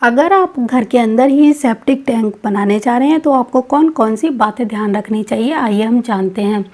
अगर आप घर के अंदर ही सेप्टिक टैंक बनाने चाह रहे हैं तो आपको कौन कौन सी बातें ध्यान रखनी चाहिए, आइए हम जानते हैं।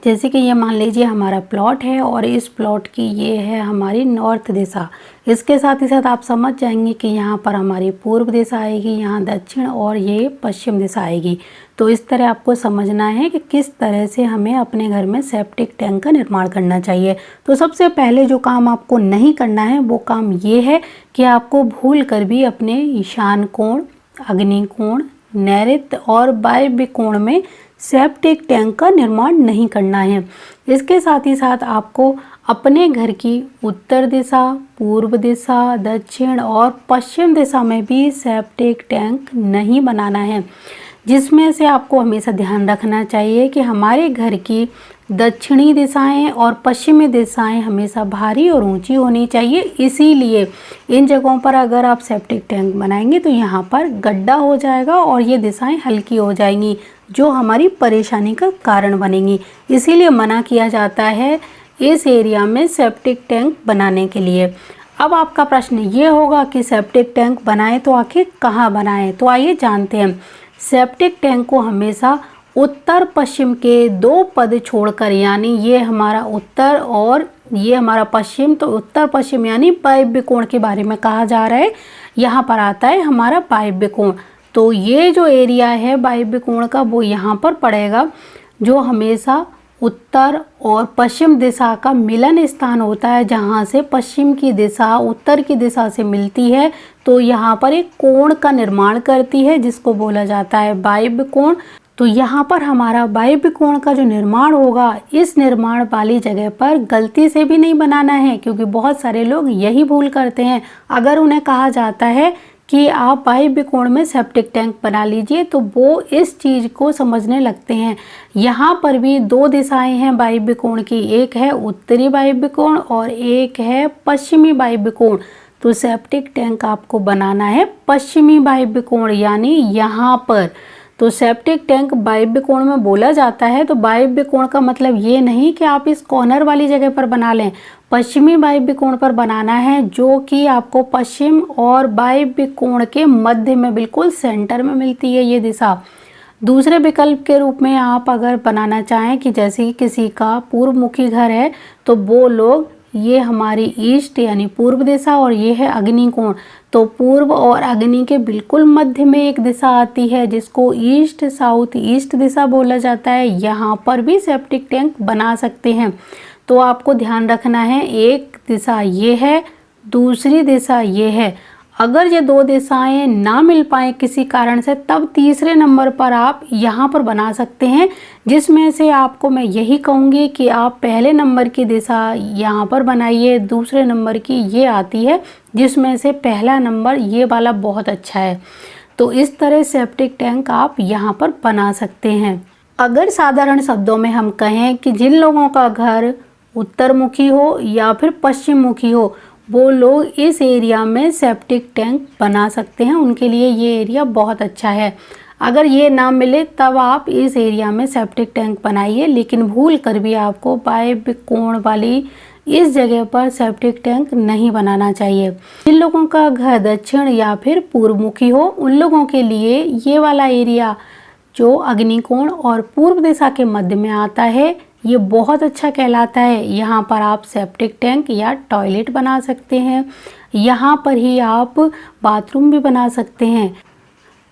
जैसे कि ये मान लीजिए हमारा प्लॉट है और इस प्लॉट की ये है हमारी नॉर्थ दिशा। इसके साथ ही साथ आप समझ जाएंगे कि यहाँ पर हमारी पूर्व दिशा आएगी, यहाँ दक्षिण और ये पश्चिम दिशा आएगी। तो इस तरह आपको समझना है कि किस तरह से हमें अपने घर में सेप्टिक टैंक का निर्माण करना चाहिए। तो सबसे पहले जो काम आपको नहीं करना है वो काम ये है कि आपको भूल कर भी अपने ईशान कोण, अग्नि कोण, नैऋत्य और वायव्य कोण में सेप्टिक टैंक का निर्माण नहीं करना है। इसके साथ ही साथ आपको अपने घर की उत्तर दिशा, पूर्व दिशा, दक्षिण और पश्चिम दिशा में भी सेप्टिक टैंक नहीं बनाना है। जिसमें से आपको हमेशा ध्यान रखना चाहिए कि हमारे घर की दक्षिणी दिशाएं और पश्चिमी दिशाएं हमेशा भारी और ऊंची होनी चाहिए। इसीलिए इन जगहों पर अगर आप सेप्टिक टैंक बनाएंगे तो यहाँ पर गड्ढा हो जाएगा और ये दिशाएं हल्की हो जाएंगी, जो हमारी परेशानी का कारण बनेंगी। इसीलिए मना किया जाता है इस एरिया में सेप्टिक टैंक बनाने के लिए। अब आपका प्रश्न ये होगा कि सेप्टिक टैंक बनाएं तो आखिर कहाँ बनाएं, तो आइए जानते हैं। सेप्टिक टैंक को हमेशा उत्तर पश्चिम के दो पद छोड़कर, यानी ये हमारा उत्तर और ये हमारा पश्चिम, तो उत्तर पश्चिम यानी वायव्य कोण के बारे में कहा जा रहा है। यहाँ पर आता है हमारा वायव्य कोण। तो ये जो एरिया है वायव्य कोण का वो यहाँ पर पड़ेगा, जो हमेशा उत्तर और पश्चिम दिशा का मिलन स्थान होता है। जहाँ से पश्चिम की दिशा उत्तर की दिशा से मिलती है तो यहाँ पर एक कोण का निर्माण करती है, जिसको बोला जाता है वायव्य कोण। तो यहाँ पर हमारा वायव्य कोण का जो निर्माण होगा, इस निर्माण वाली जगह पर गलती से भी नहीं बनाना है, क्योंकि बहुत सारे लोग यही भूल करते हैं। अगर उन्हें कहा जाता है कि आप वायव्य कोण में सेप्टिक टैंक बना लीजिए तो वो इस चीज़ को समझने लगते हैं। यहाँ पर भी दो दिशाएं हैं वायव्य कोण की, एक है उत्तरी वायव्य कोण और एक है पश्चिमी वायव्य कोण। तो सेप्टिक टैंक आपको बनाना है पश्चिमी वायव्य कोण, यानी यहाँ पर। तो सेप्टिक टैंक वायव्य कोण में बोला जाता है, तो वायव्य कोण का मतलब ये नहीं कि आप इस कॉर्नर वाली जगह पर बना लें। पश्चिमी वायव्य कोण पर बनाना है, जो कि आपको पश्चिम और वायव्य कोण के मध्य में बिल्कुल सेंटर में मिलती है ये दिशा। दूसरे विकल्प के रूप में आप अगर बनाना चाहें कि जैसे कि किसी का पूर्वमुखी घर है, तो वो लोग ये हमारी ईस्ट यानी पूर्व दिशा और ये है अग्नि कोण। तो पूर्व और अग्नि के बिल्कुल मध्य में एक दिशा आती है जिसको ईस्ट साउथ ईस्ट दिशा बोला जाता है। यहाँ पर भी सेप्टिक टैंक बना सकते हैं। तो आपको ध्यान रखना है, एक दिशा ये है, दूसरी दिशा ये है। अगर ये दो दिशाएं ना मिल पाए किसी कारण से, तब तीसरे नंबर पर आप यहाँ पर बना सकते हैं, जिसमें से आपको मैं यही कहूँगी कि आप पहले नंबर की दिशा यहाँ पर बनाइए। दूसरे नंबर की ये आती है, जिसमें से पहला नंबर ये वाला बहुत अच्छा है। तो इस तरह सेप्टिक टैंक आप यहाँ पर बना सकते हैं। अगर साधारण शब्दों में हम कहें कि जिन लोगों का घर उत्तरमुखी हो या फिर पश्चिम मुखी हो, वो लोग इस एरिया में सेप्टिक टैंक बना सकते हैं। उनके लिए ये एरिया बहुत अच्छा है। अगर ये ना मिले तब आप इस एरिया में सेप्टिक टैंक बनाइए, लेकिन भूल कर भी आपको वायव्य कोण वाली इस जगह पर सेप्टिक टैंक नहीं बनाना चाहिए। जिन लोगों का घर दक्षिण या फिर पूर्वमुखी हो, उन लोगों के लिए ये वाला एरिया जो अग्निकोण और पूर्व दिशा के मध्य में आता है, ये बहुत अच्छा कहलाता है। यहाँ पर आप सेप्टिक टैंक या टॉयलेट बना सकते हैं। यहाँ पर ही आप बाथरूम भी बना सकते हैं।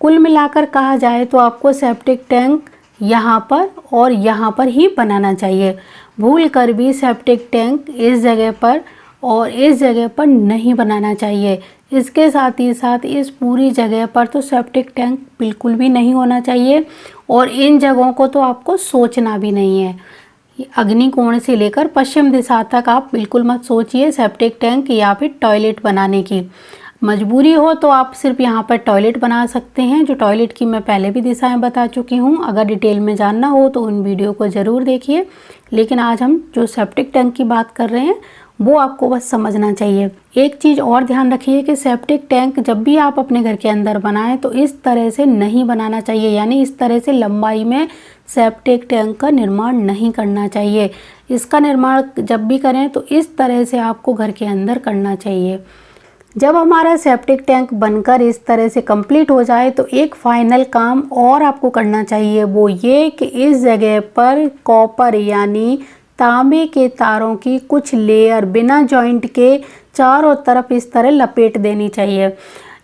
कुल मिलाकर कहा जाए तो आपको सेप्टिक टैंक यहाँ पर और यहाँ पर ही बनाना चाहिए। भूल कर भी सेप्टिक टैंक इस जगह पर और इस जगह पर नहीं बनाना चाहिए। इसके साथ ही साथ इस पूरी जगह पर तो सेप्टिक टैंक बिल्कुल भी नहीं होना चाहिए, और इन जगहों को तो आपको सोचना भी नहीं है। अग्नि कोण से लेकर पश्चिम दिशा तक आप बिल्कुल मत सोचिए सेप्टिक टैंक या फिर टॉयलेट बनाने की। मजबूरी हो तो आप सिर्फ यहाँ पर टॉयलेट बना सकते हैं, जो टॉयलेट की मैं पहले भी दिशाएं बता चुकी हूँ। अगर डिटेल में जानना हो तो उन वीडियो को ज़रूर देखिए। लेकिन आज हम जो सेप्टिक टैंक की बात कर रहे हैं वो आपको बस समझना चाहिए। एक चीज़ और ध्यान रखिए कि सेप्टिक टैंक जब भी आप अपने घर के अंदर बनाएं तो इस तरह से नहीं बनाना चाहिए, यानी इस तरह से लंबाई में सेप्टिक टैंक का निर्माण नहीं करना चाहिए। इसका निर्माण जब भी करें तो इस तरह से आपको घर के अंदर करना चाहिए। जब हमारा सेप्टिक टैंक बनकर इस तरह से कंप्लीट हो जाए तो एक फाइनल काम और आपको करना चाहिए, वो ये कि इस जगह पर कॉपर यानी तांबे के तारों की कुछ लेयर बिना जॉइंट के चारों तरफ इस तरह लपेट देनी चाहिए।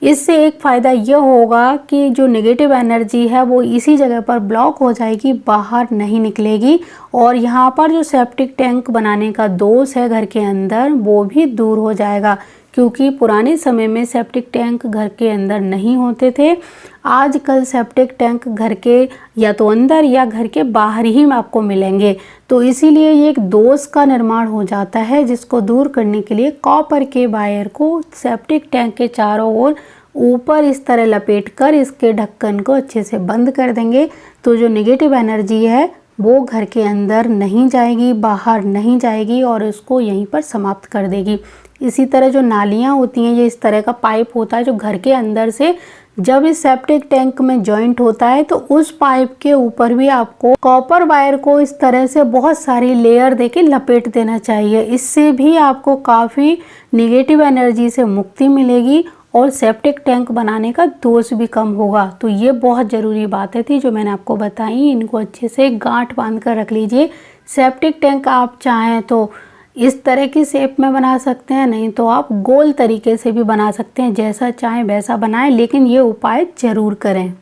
इससे एक फ़ायदा यह होगा कि जो नेगेटिव एनर्जी है वो इसी जगह पर ब्लॉक हो जाएगी, बाहर नहीं निकलेगी, और यहाँ पर जो सेप्टिक टैंक बनाने का दोष है घर के अंदर वो भी दूर हो जाएगा, क्योंकि पुराने समय में सेप्टिक टैंक घर के अंदर नहीं होते थे। आजकल सेप्टिक टैंक घर के या तो अंदर या घर के बाहर ही आपको मिलेंगे, तो इसीलिए ये एक दोष का निर्माण हो जाता है, जिसको दूर करने के लिए कॉपर के वायर को सेप्टिक टैंक के चारों ओर ऊपर इस तरह लपेटकर इसके ढक्कन को अच्छे से बंद कर देंगे। तो जो नेगेटिव एनर्जी है वो घर के अंदर नहीं जाएगी, बाहर नहीं जाएगी और उसको यहीं पर समाप्त कर देगी। इसी तरह जो नालियाँ होती हैं, ये इस तरह का पाइप होता है जो घर के अंदर से जब इस सेप्टिक टैंक में जॉइंट होता है तो उस पाइप के ऊपर भी आपको कॉपर वायर को इस तरह से बहुत सारी लेयर देके लपेट देना चाहिए। इससे भी आपको काफ़ी निगेटिव एनर्जी से मुक्ति मिलेगी और सेप्टिक टैंक बनाने का दोष भी कम होगा। तो ये बहुत ज़रूरी बातें थी जो मैंने आपको बताई, इनको अच्छे से गांठ बांध कर रख लीजिए। सेप्टिक टैंक आप चाहें तो इस तरह की शेप में बना सकते हैं, नहीं तो आप गोल तरीके से भी बना सकते हैं, जैसा चाहें वैसा बनाएं, लेकिन ये उपाय ज़रूर करें।